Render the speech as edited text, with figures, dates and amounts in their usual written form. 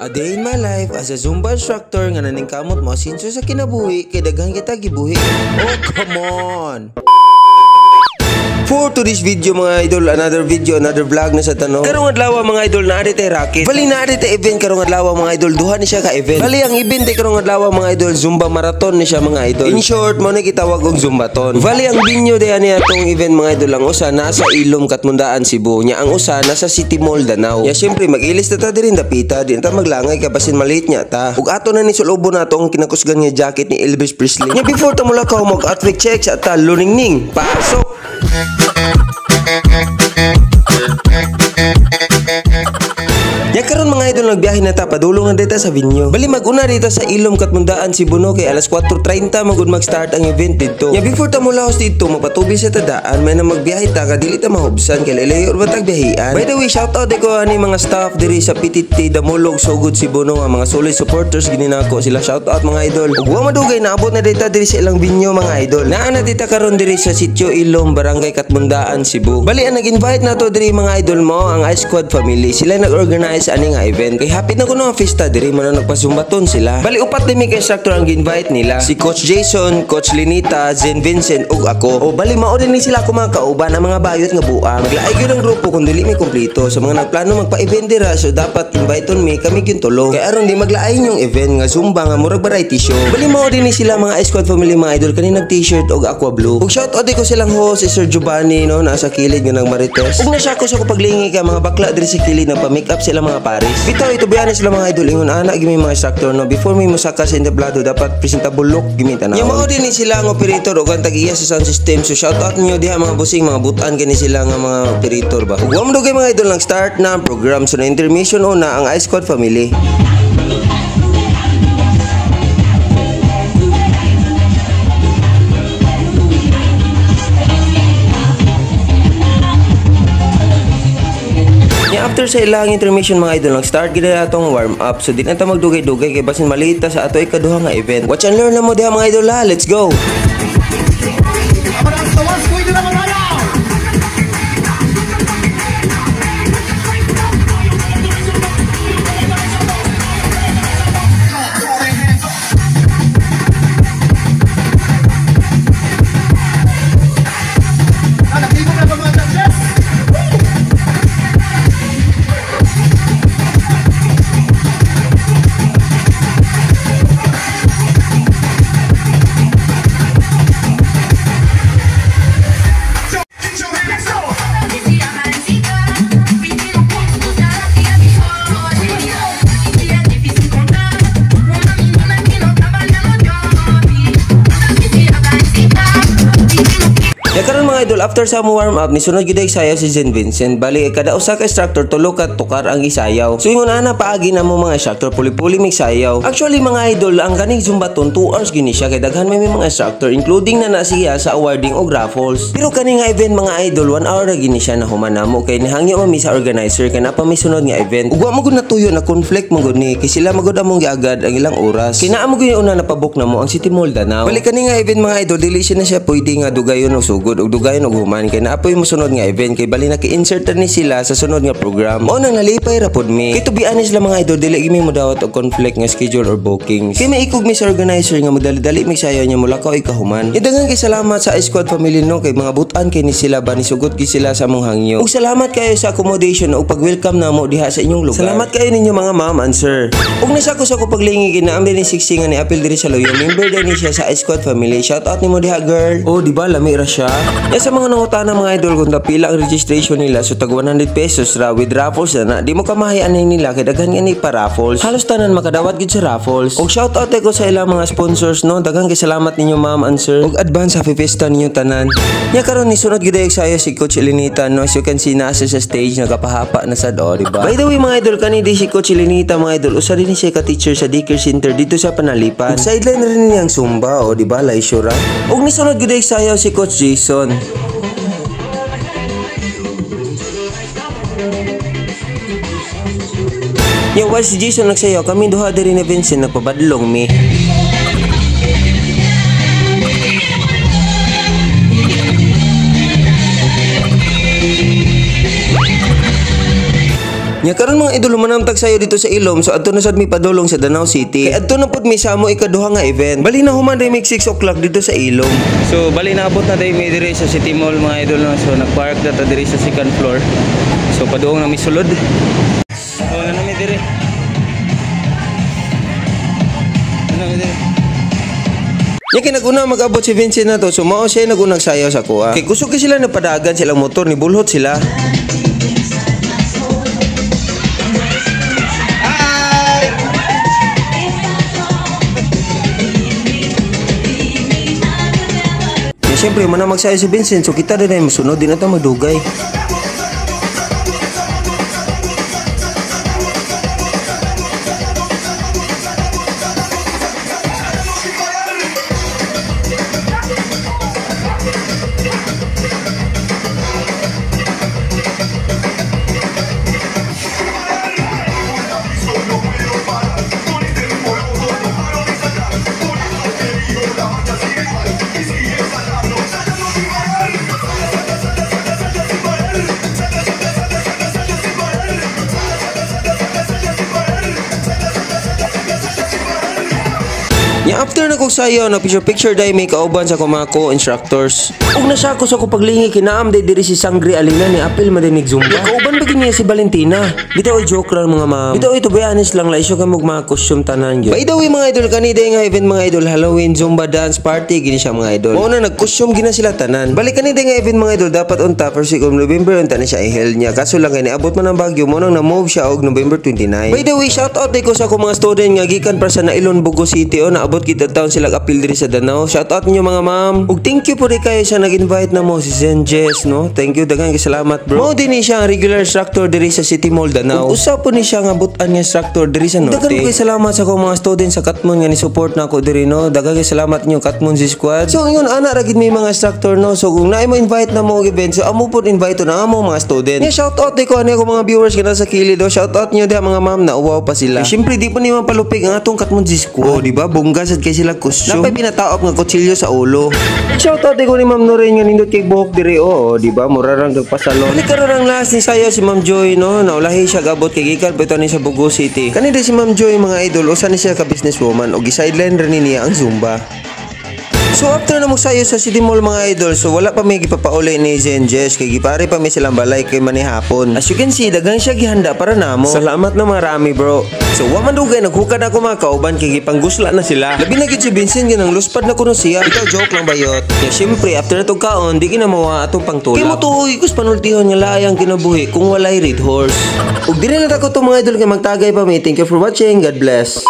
A day in my life as a Zumba instructor nga naning kamot mo sinso sa kinabuhi kay daghan kita gibuhi. Oh, come on! For today's video mga idol, another video, another vlog na sa tanong. Karong adlaw mga idol na adite racket. Bali na adite event karong adlaw mga idol, duha ni siya ka event. Bali ang event ay karong adlaw mga idol, Zumba marathon ni siya mga idol. In short, mo na gitawag og Zumbaton. Bali ang binyo diha niya tong event mga idol, ang usa nasa Ilom Katmundaan Cebu. Nya ang usa nasa City Mall Danau. Ya syempre mag-ilis ta diri dapita, di ta maglangay ka basin maliit nya ta. Ug ato na ni sulubo nato ang kinakusgan nga jacket ni Elvis Presley. Nya before ta mula ka mag outfit check sa ta luningning. Pasok. Ya karon mga idol nagbiyahe na ta padulong na dito sa venue. Bali maguna dito sa Ilom Katmundaan Cebu kay alas 4:30 magud mag-start ang event dito. Ya before ta mulaos dito mapatubi sa tadaan may na magbiyahe ta ka dili ta mahubsan kay layo ra tag biyahean. By the way, shout out ko ani mga staff diri sa PTT Damulog Sugod Cebu nga mga solid supporters gini nako sila, shout out mga idol. Ug wa madugay naabot na dito diri sa ilang venue mga idol. Naa na dito karon diri sa Sitio Ilom, Barangay Katmundaan, Cebu. Bali ang nag-invite nato diri mga idol mo ang Ice Squad family. Sila nag-organize ani nga event. Kay happy na ko na fiesta diri man nagpasumbaton sila. Bali upat ni mga instructor ang invite nila. Si Coach Jason, Coach Linita, Zen Vincent ug ako. O bali mao din ni sila kumakauban ang mga bayot nga buang. Maglaay gyud ang grupo kun dili mi kompleto. Sa mga nagplano magpa-event dira so dapat inviteon mi kami gyud tulo. Kay aron di maglaay yung event nga Zumba nga murag variety show. Bali mao din ni sila mga Ice Squad family mga idol kani nag t-shirt og aqua blue. Ug shout out ko silang host si Sir Giovanni no nasa kilid nga nang Marites. Ug nasya ko sa ko paglingi ka mga bakla diri sa kilid na pa-make up sila mga pares. Bitaw ito biyanes sila mga idol ingon ana gimi mga instructor no before mi musaka sa entablado dapat presentable look gimi tanaw. Yung mao din ni sila ang operator ug ang tag-iya sa sound system so shout out niyo diha mga busing mga butan kani sila nga mga operator ba. Ug wa mo dugay mga idol lang start na ang program so na intermission una ang Ice Squad family. After sa ilang intermission mga idol, nag-start gina atong warm up. So di na ta magdugay-dugay kay basin malita sa ato ikaduha nga event. Watch and learn na mo diha mga idol ha. Let's go. Karon mga idol, after sa mo warm up ni sunod gyud sayaw si Zen Vincent. Bali kada usa ka instructor tulo ka tukar ang gisayaw. So ingon ana paagi na mo mga instructor puli-puli mig sayaw. Actually mga idol, ang kaning Zumbaton 2 hours gini siya kay daghan may mga instructor including na siya sa awarding og raffles. Pero kaning nga event mga idol 1 hour ra gini siya na humanamo kay nihangyo mi sa organizer kay napa may sunod nga event. Ug wa mo gud natuyo na conflict mo gud ni kay sila magud among giagad ang ilang oras. Kay naa mo gud una napabok na mo ang City Mall Danau. Bali kaning nga event mga idol dili siya na siya pwede nga dugayon og sugod og dugayon og human kay naapoy mo sunod nga event kay bali naki-insert ni sila sa sunod nga program. Mao nang nalipay ra pod mi. Kay to be honest lang mga idol dili gimi mo dawat og conflict nga schedule or bookings. Kay may ikog mi sa organizer nga magdali-dali mi sayo nya mula ka oy kahuman. Daghang kay salamat sa Ice Squad family no kay mga butan kay ni sila ba ni sugot gi sila sa among hangyo. Ug salamat kayo sa accommodation ug pag-welcome namo diha sa inyong lugar. Salamat kayo ninyo mga ma'am and sir. Ug nasa ko sa ko paglingi ginaam din ni 60 nga ni apil diri sa Loyo. Member din ni siya sa Ice Squad family. Shout out nimo diha girl. Oh, di ba lami ra siya? Sa mga nangutana mga idol kung pila ang registration nila so tag 100 pesos ra with raffles na di mo kamahian nila kay daghan nga ni pa raffles. Halos tanan makadawat gid sa raffles. Og shout out ko sa ilang mga sponsors no. Daghang kay salamat ninyo ma'am and sir. Og advance happy fiesta ninyo tanan. Nya karon ni sunod gid sayo si Coach Elinita no. As you can see nasa sa stage nagapahapa na sad o di ba? By the way mga idol kani di si Coach Elinita mga idol usa din siya ka teacher sa daycare center dito sa Panalipan. Og sideline rin niyang Zumba o di ba laisyo ra. Og ni sunod gid sayo si Coach Jason. Yung while si Jason nagsayaw, kami duha diri ni Vincent nagpabadlong mi. Nya karon mga idol manamtag sayo dito sa Ilom, so adto na sad mi padulong sa Danau City. Kay adto na pud mi sa amo ikaduha nga event. Bali na human day mig 6 o'clock dito sa Ilom. So bali na abot na day mi diri sa City Mall mga idol no. So nagpark na ta diri sa second floor. So paduong na mi sulod. So na mi diri. Ano mi diri? Nya kinaguna mag-abot si Vincent na to, so mao siya nagunang sayaw sa kuha. Kay kusog sila napadagan silang motor ni bulhot sila. Siyempre, mana magsayo si Vincent, so kita din ay masunod, din natin magdugay. Nya after na kog sayaw na picture dai may kauban sa mga co-instructors. Ug na siya ako sa kupaglingi kinaam day diri si Sangre Alina ni apil madinig Zumba. Nya kauban ba niya si Valentina. Bitaw joke lang mga ma'am. Bitaw ito bayanis lang la isyo ka mag mga costume tanan gyud. By the way mga idol kani day nga event mga idol Halloween Zumba dance party gini siya mga idol. Mao na nag-costume gina sila tanan. Balik kani day nga event mga idol dapat unta first week of November unta ni siya i-held niya. Kaso lang kay niabot man ang bagyo mo nang na-move siya og November 29. By the way shout out ko sa mga student nga gikan para sa Nailon Bugo City o naabot kita taon sila apil diri sa Danau. Shout out niyo mga ma'am. Ug thank you po rin kayo sa nag-invite na mo si Zen Jess no. Thank you daghang salamat bro. Mao din ni siya ang regular instructor diri sa City Mall Danau. Ug usa po ni siya nga butan nga instructor diri sa Norte. Daghang salamat sa ko mga student sa Katmon nga ni support na ako diri no. Daghang salamat niyo Katmon si squad. So yun ana ra gid may mga instructor no. So kung naay mo invite na mo og event so amo po invite na amo mga student. Nya shout out ko ani ko mga viewers nga sa kilid do. Shout out niyo diha mga ma'am na uwaw pa sila. Syempre di pa ni man palupig ang atong Katmon si squad. Oh di ba bongga sad kay sila costume. Napay pinataop nga kutsilyo sa ulo. Shoutout ko ni Ma'am Noren nga nindot kay buhok diri o, di ba? Mura rang nagpasalon. Balik karon ang last ni sayo si Ma'am Joy no, naulahi siya gabot kay gikan pito ni sa Bugo City. Kani si Ma'am Joy mga idol, usa ni siya ka businesswoman o gi-sideline rin niya ang Zumba. So after na mo sayo sa City Mall mga idol, so wala pa may gipapauli ni Zen Jess kay gipare pa may silang balay kay manihapon. As you can see, daghang siya gihanda para namo. Salamat na marami bro. So wa man dugay naghukad ako mga kauban kay gipanggusla na sila. Labi na gid si Vincent ganang luspad na kuno siya. Ikaw joke lang bayot. Kaya syempre after na tong kaon, di kinamawa atong pangtulak. Kay mo tuoy kus panultihon nga layang kinabuhi kung walay red horse. Ug dili na ako to mga idol kay magtagay pa mi. Thank you for watching. God bless.